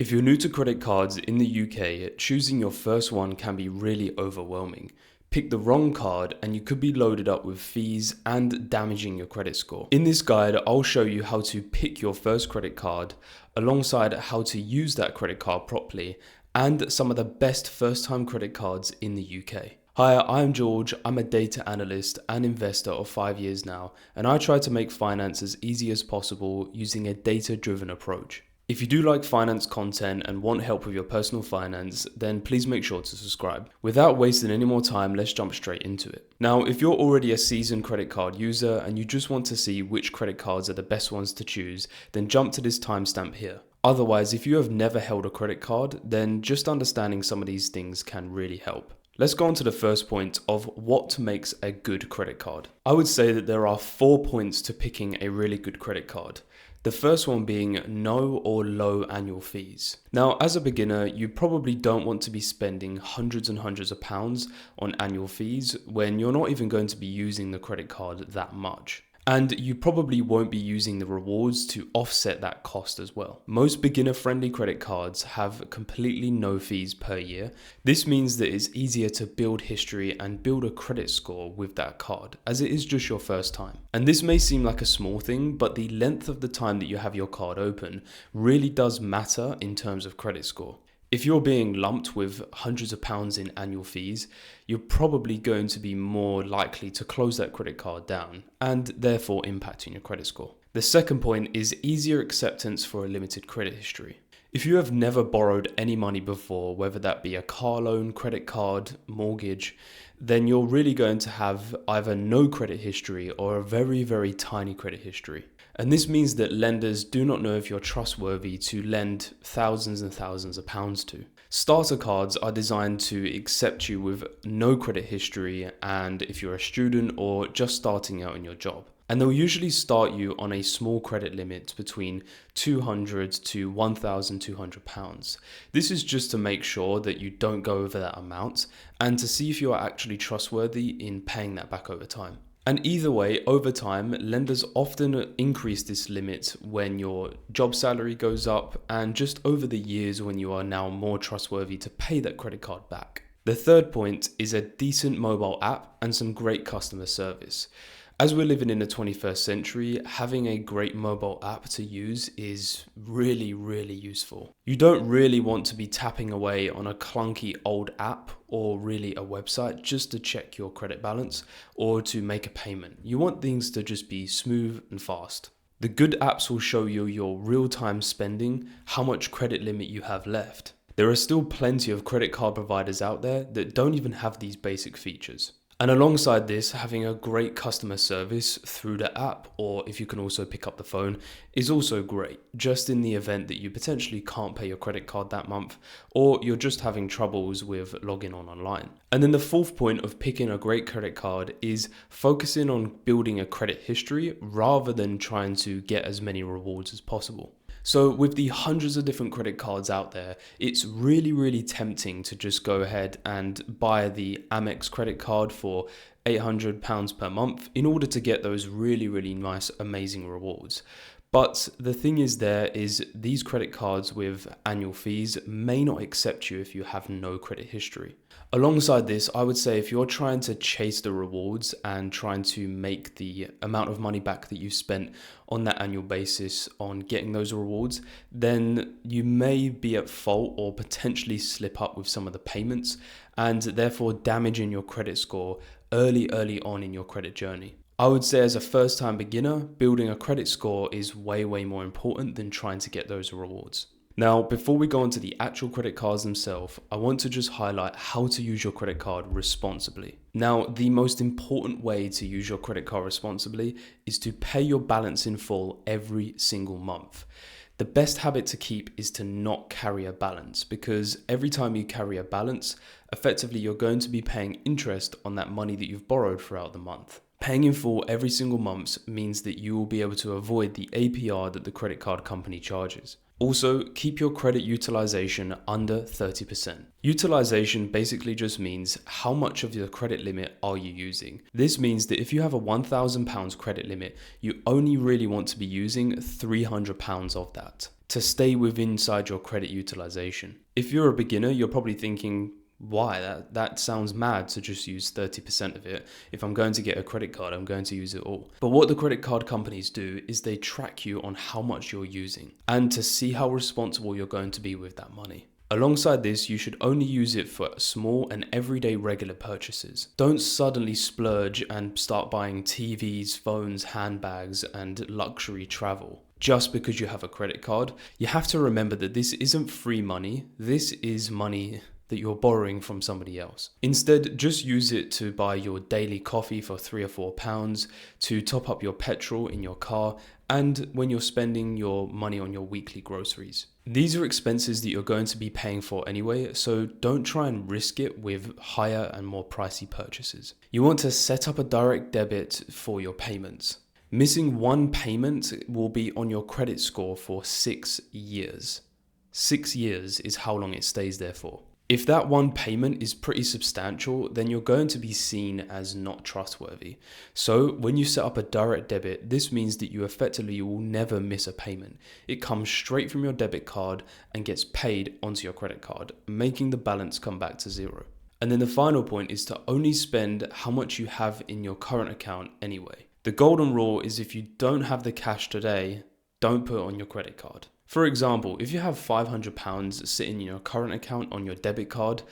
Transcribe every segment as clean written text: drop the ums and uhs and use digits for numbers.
If you're new to credit cards in the UK, choosing your first one can be really overwhelming. Pick the wrong card and you could be loaded up with fees and damaging your credit score. In this guide, I'll show you how to pick your first credit card, alongside how to use that credit card properly, and some of the best first-time credit cards in the UK. Hi, I'm George. I'm a data analyst and investor of 5 years now, and I try to make finance as easy as possible using a data-driven approach. If you do like finance content and want help with your personal finance, then please make sure to subscribe. Without wasting any more time, let's jump straight into it. Now, if you're already a seasoned credit card user and you just want to see which credit cards are the best ones to choose, then jump to this timestamp here. Otherwise, if you have never held a credit card, then just understanding some of these things can really help. Let's go on to the first point of what makes a good credit card. I would say that there are 4 points to picking a really good credit card. The first one being no or low annual fees. Now, as a beginner, you probably don't want to be spending hundreds and hundreds of pounds on annual fees when you're not even going to be using the credit card that much. And you probably won't be using the rewards to offset that cost as well. Most beginner-friendly credit cards have completely no fees per year. This means that it's easier to build history and build a credit score with that card, as it is just your first time. And this may seem like a small thing, but the length of the time that you have your card open really does matter in terms of credit score. If you're being lumped with hundreds of pounds in annual fees, you're probably going to be more likely to close that credit card down and therefore impacting your credit score. The second point is easier acceptance for a limited credit history. If you have never borrowed any money before, whether that be a car loan, credit card, mortgage, then you're really going to have either no credit history or a very, very tiny credit history. And this means that lenders do not know if you're trustworthy to lend thousands and thousands of pounds to. Starter cards are designed to accept you with no credit history and if you're a student or just starting out in your job. And they'll usually start you on a small credit limit between £200 to £1,200. This is just to make sure that you don't go over that amount and to see if you are actually trustworthy in paying that back over time. And either way, over time, lenders often increase this limit when your job salary goes up and just over the years when you are now more trustworthy to pay that credit card back. The third point is a decent mobile app and some great customer service. As we're living in the 21st century, having a great mobile app to use is really, really useful. You don't really want to be tapping away on a clunky old app or really a website just to check your credit balance or to make a payment. You want things to just be smooth and fast. The good apps will show you your real-time spending, how much credit limit you have left. There are still plenty of credit card providers out there that don't even have these basic features. And alongside this, having a great customer service through the app, or if you can also pick up the phone, is also great, just in the event that you potentially can't pay your credit card that month, or you're just having troubles with logging on online. And then the fourth point of picking a great credit card is focusing on building a credit history rather than trying to get as many rewards as possible. So with the hundreds of different credit cards out there, it's really, really tempting to just go ahead and buy the Amex credit card for £800 per month in order to get those really, really nice, amazing rewards. But the thing is these credit cards with annual fees may not accept you if you have no credit history. Alongside this, I would say if you're trying to chase the rewards and trying to make the amount of money back that you spent on that annual basis on getting those rewards, then you may be at fault or potentially slip up with some of the payments and therefore damaging your credit score early on in your credit journey. I would say as a first-time beginner, building a credit score is way more important than trying to get those rewards. Now, before we go on to the actual credit cards themselves, I want to just highlight how to use your credit card responsibly. Now, the most important way to use your credit card responsibly is to pay your balance in full every single month. The best habit to keep is to not carry a balance, because every time you carry a balance, effectively you're going to be paying interest on that money that you've borrowed throughout the month. Paying in full every single month means that you will be able to avoid the APR that the credit card company charges. Also, keep your credit utilization under 30%. Utilization basically just means how much of your credit limit are you using. This means that if you have a £1,000 credit limit, you only really want to be using £300 of that. to stay within inside your credit utilization. If you're a beginner, you're probably thinking, why? That sounds mad to just use 30% of it. If I'm going to get a credit card, I'm going to use it all. But what the credit card companies do is they track you on how much you're using and to see how responsible you're going to be with that money. Alongside this, you should only use it for small and everyday regular purchases. Don't suddenly splurge and start buying TVs, phones, handbags, and luxury travel just because you have a credit card. You have to remember that this isn't free money. This is money that you're borrowing from somebody else. Instead, just use it to buy your daily coffee for £3 or £4, to top up your petrol in your car, and when you're spending your money on your weekly groceries. These are expenses that you're going to be paying for anyway, so don't try and risk it with higher and more pricey purchases. You want to set up a direct debit for your payments. Missing one payment will be on your credit score for 6 years. 6 years is how long it stays there for. If that one payment is pretty substantial, then you're going to be seen as not trustworthy. So when you set up a direct debit, this means that you effectively will never miss a payment. It comes straight from your debit card and gets paid onto your credit card, making the balance come back to zero. And then the final point is to only spend how much you have in your current account anyway. The golden rule is if you don't have the cash today, don't put it on your credit card. For example, if you have £500 sitting in your current account on your debit card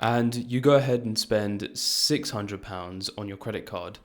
and you go ahead and spend £600 on your credit card,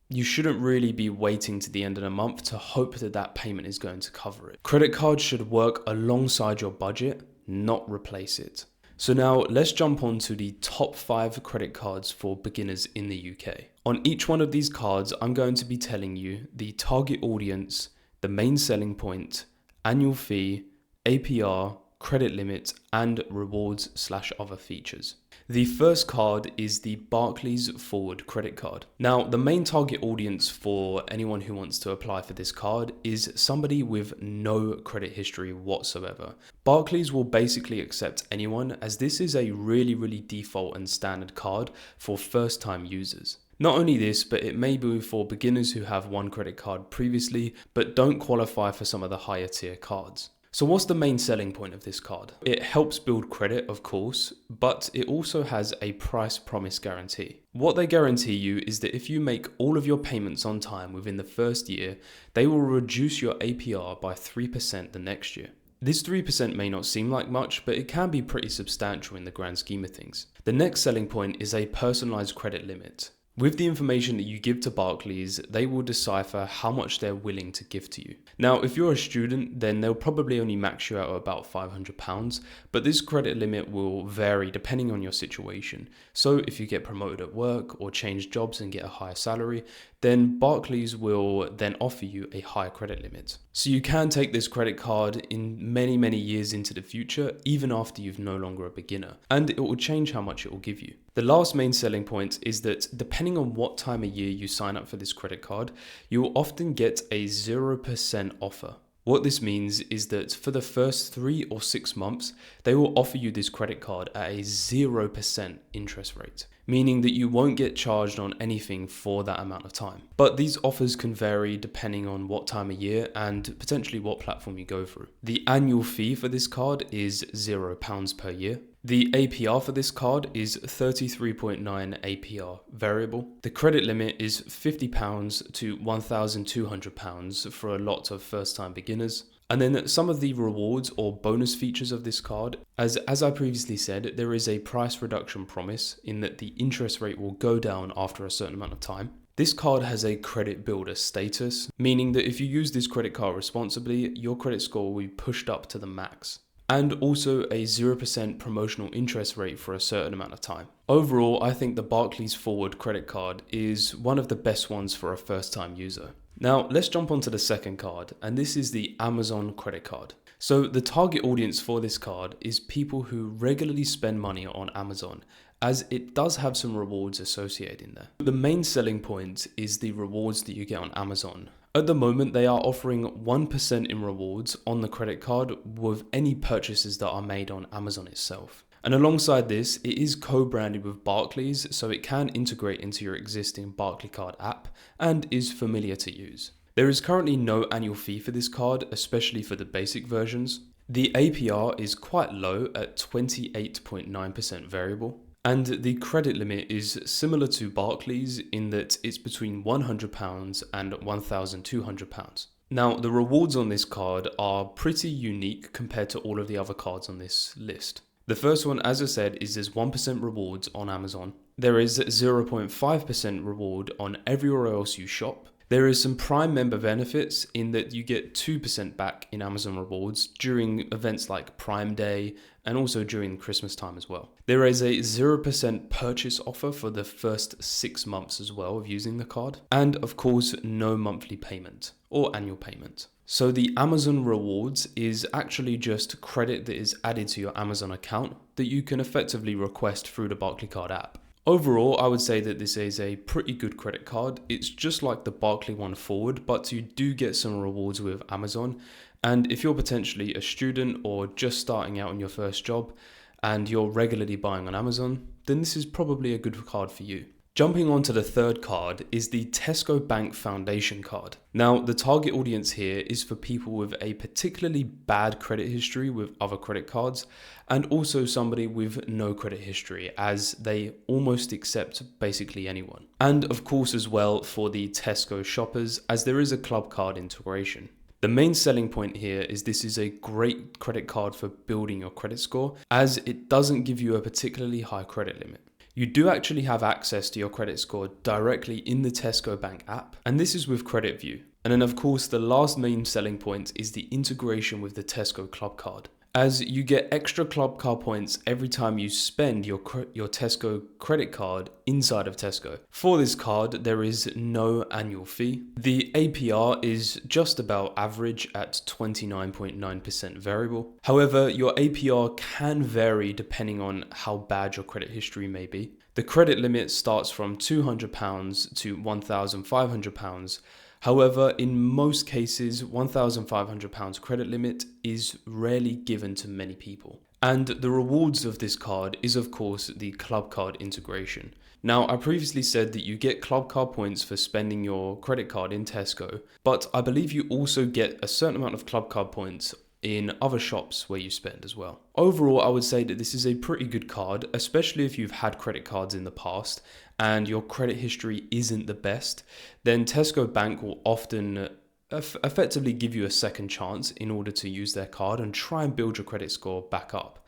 you shouldn't really be waiting to the end of the month to hope that that payment is going to cover it. Credit cards should work alongside your budget, not replace it. So now let's jump on to the top 5 credit cards for beginners in the UK. On each one of these cards, I'm going to be telling you the target audience, the main selling point, annual fee, APR, credit limit, and rewards/other features. The first card is the Barclays Forward credit card. Now, the main target audience for anyone who wants to apply for this card is somebody with no credit history whatsoever. Barclays will basically accept anyone, as this is a really default and standard card for first-time users. Not only this, but it may be for beginners who have one credit card previously, but don't qualify for some of the higher tier cards. So what's the main selling point of this card? It helps build credit, of course, but it also has a price promise guarantee. What they guarantee you is that if you make all of your payments on time within the first year, they will reduce your APR by 3% the next year. This 3% may not seem like much, but it can be pretty substantial in the grand scheme of things. The next selling point is a personalized credit limit. With the information that you give to Barclays, they will decipher how much they're willing to give to you. Now, if you're a student, then they'll probably only max you out at about £500, but this credit limit will vary depending on your situation. So if you get promoted at work or change jobs and get a higher salary, then Barclays will then offer you a higher credit limit. So you can take this credit card in many years into the future, even after you're no longer a beginner, and it will change how much it will give you. The last main selling point is that depending on what time of year you sign up for this credit card, you will often get a 0% offer. What this means is that for the first 3 or 6 months, they will offer you this credit card at a 0% interest rate, meaning that you won't get charged on anything for that amount of time. But these offers can vary depending on what time of year and potentially what platform you go through. The annual fee for this card is £0 per year. The APR for this card is 33.9 APR variable. The credit limit is £50 to £1,200 for a lot of first-time beginners. And then some of the rewards or bonus features of this card, as I previously said, there is a price reduction promise in that the interest rate will go down after a certain amount of time. This card has a credit builder status, meaning that if you use this credit card responsibly, your credit score will be pushed up to the max. And also a 0% promotional interest rate for a certain amount of time. Overall, I think the Barclays Forward credit card is one of the best ones for a first-time user. Now, let's jump onto the second card, and this is the Amazon credit card. So the target audience for this card is people who regularly spend money on Amazon, as it does have some rewards associated in there. The main selling point is the rewards that you get on Amazon. At the moment, they are offering 1% in rewards on the credit card with any purchases that are made on Amazon itself. And alongside this, it is co-branded with Barclays, so it can integrate into your existing Barclaycard app and is familiar to use. There is currently no annual fee for this card, especially for the basic versions. The APR is quite low at 28.9% variable. And the credit limit is similar to Barclays in that it's between £100 and £1,200. Now, the rewards on this card are pretty unique compared to all of the other cards on this list. The first one, as I said, is there's 1% rewards on Amazon. There is 0.5% reward on everywhere else you shop. There is some Prime member benefits in that you get 2% back in Amazon rewards during events like Prime Day and also during Christmas time as well. There is a 0% purchase offer for the first 6 months as well of using the card. And of course, no monthly payment or annual payment. So the Amazon rewards is actually just credit that is added to your Amazon account that you can effectively request through the Barclaycard app. Overall, I would say that this is a pretty good credit card. It's just like the Barclay one forward, but you do get some rewards with Amazon. And if you're potentially a student or just starting out on your first job and you're regularly buying on Amazon, then this is probably a good card for you. Jumping on to the third card is the Tesco Bank Foundation card. Now, the target audience here is for people with a particularly bad credit history with other credit cards and also somebody with no credit history, as they almost accept basically anyone. And of course as well for the Tesco shoppers, as there is a club card integration. The main selling point here is this is a great credit card for building your credit score, as it doesn't give you a particularly high credit limit. You do actually have access to your credit score directly in the Tesco Bank app, and this is with Credit View. And then of course the last main selling point is the integration with the Tesco Club Card, as you get extra club card points every time you spend your Tesco credit card inside of Tesco. For this card, there is no annual fee. The APR is just about average at 29.9% variable. However, your APR can vary depending on how bad your credit history may be. The credit limit starts from £200 to £1,500. However, in most cases, £1,500 credit limit is rarely given to many people. And the rewards of this card is of course the club card integration. Now, I previously said that you get club card points for spending your credit card in Tesco, but I believe you also get a certain amount of club card points in other shops where you spend as well. Overall, I would say that this is a pretty good card, especially if you've had credit cards in the past and your credit history isn't the best, then Tesco Bank will often effectively give you a second chance in order to use their card and try and build your credit score back up.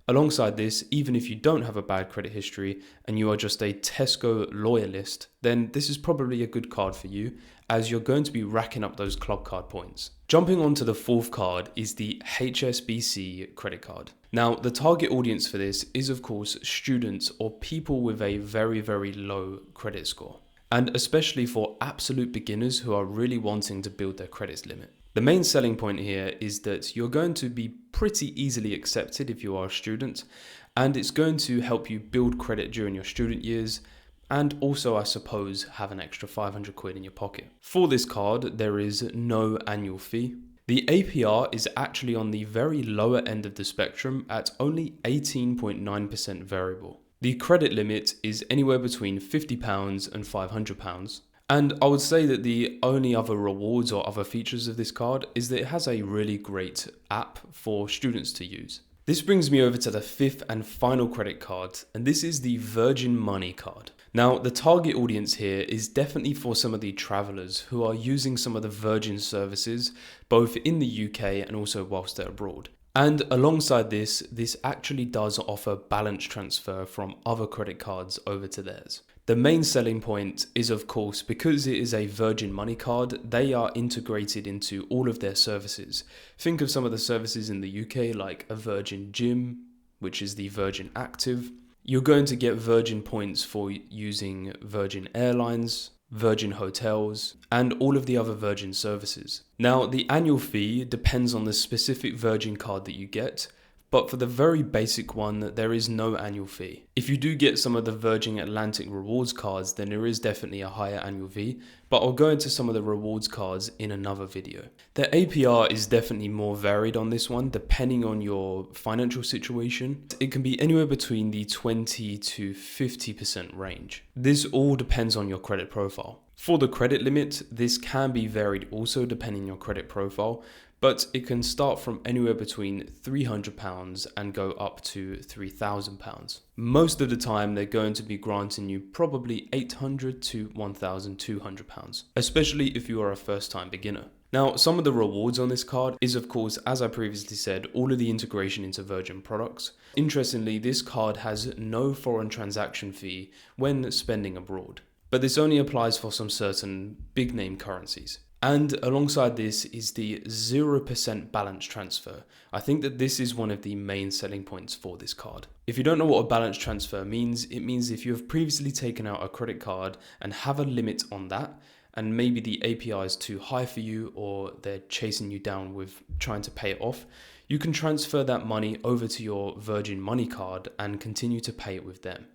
Alongside this, even if you don't have a bad credit history and you are just a Tesco loyalist, then this is probably a good card for you, as you're going to be racking up those club card points. Jumping on to the fourth card is the HSBC credit card. Now, the target audience for this is of course students or people with a very, very low credit score, and especially for absolute beginners who are really wanting to build their credit limit. The main selling point here is that you're going to be pretty easily accepted if you are a student, and it's going to help you build credit during your student years, and also, I suppose, have an extra 500 quid in your pocket. For this card, there is no annual fee. The APR is actually on the very lower end of the spectrum at only 18.9% variable. The credit limit is anywhere between £50 and £500. And I would say that the only other rewards or other features of this card is that it has a really great app for students to use. This brings me over to the fifth and final credit card, and this is the Virgin Money card. Now, the target audience here is definitely for some of the travelers who are using some of the Virgin services, both in the UK and also whilst they're abroad. And alongside this, this actually does offer balance transfer from other credit cards over to theirs. The main selling point is, of course, because it is a Virgin Money card, they are integrated into all of their services. Think of some of the services in the UK like a Virgin Gym, which is the Virgin Active. You're going to get Virgin points for using Virgin Airlines, Virgin Hotels, and all of the other Virgin services. Now, the annual fee depends on the specific Virgin card that you get, but for the very basic one, there is no annual fee. If you do get some of the Virgin Atlantic rewards cards, then there is definitely a higher annual fee, but I'll go into some of the rewards cards in another video. The APR is definitely more varied on this one, depending on your financial situation. It can be anywhere between the 20 to 50% range. This all depends on your credit profile. For the credit limit, this can be varied also depending on your credit profile, but it can start from anywhere between £300 and go up to £3,000. Most of the time, they're going to be granting you probably £800 to £1,200, especially if you are a first-time beginner. Now, some of the rewards on this card is, of course, as I previously said, all of the integration into Virgin products. Interestingly, this card has no foreign transaction fee when spending abroad, but this only applies for some certain big name currencies. And alongside this is the 0% balance transfer. I think that this is one of the main selling points for this card. If you don't know what a balance transfer means, it means if you have previously taken out a credit card and have a limit on that, and maybe the API is too high for you or they're chasing you down with trying to pay it off, you can transfer that money over to your Virgin Money card and continue to pay it with them.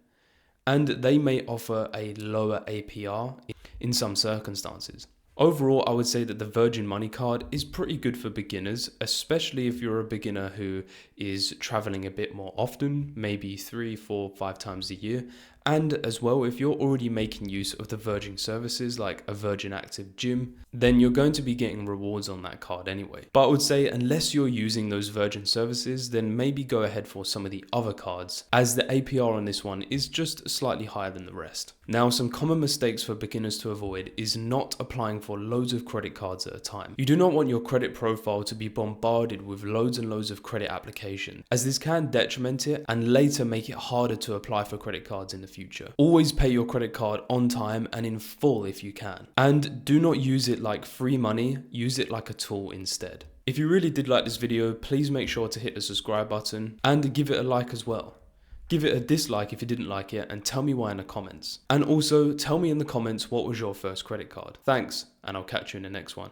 And they may offer a lower APR in some circumstances. Overall, I would say that the Virgin Money card is pretty good for beginners, especially if you're a beginner who is traveling a bit more often, maybe 3, 4, 5 times a year. And as well, if you're already making use of the Virgin services like a Virgin Active Gym, then you're going to be getting rewards on that card anyway. But I would say unless you're using those Virgin services, then maybe go ahead for some of the other cards, as the APR on this one is just slightly higher than the rest. Now, some common mistakes for beginners to avoid is not applying for loads of credit cards at a time. You do not want your credit profile to be bombarded with loads and loads of credit applications, as this can detriment it and later make it harder to apply for credit cards in the future. Always pay your credit card on time and in full if you can. And do not use it like free money, use it like a tool instead. If you really did like this video, please make sure to hit the subscribe button and give it a like as well. Give it a dislike if you didn't like it and tell me why in the comments. And also tell me in the comments what was your first credit card. Thanks, and I'll catch you in the next one.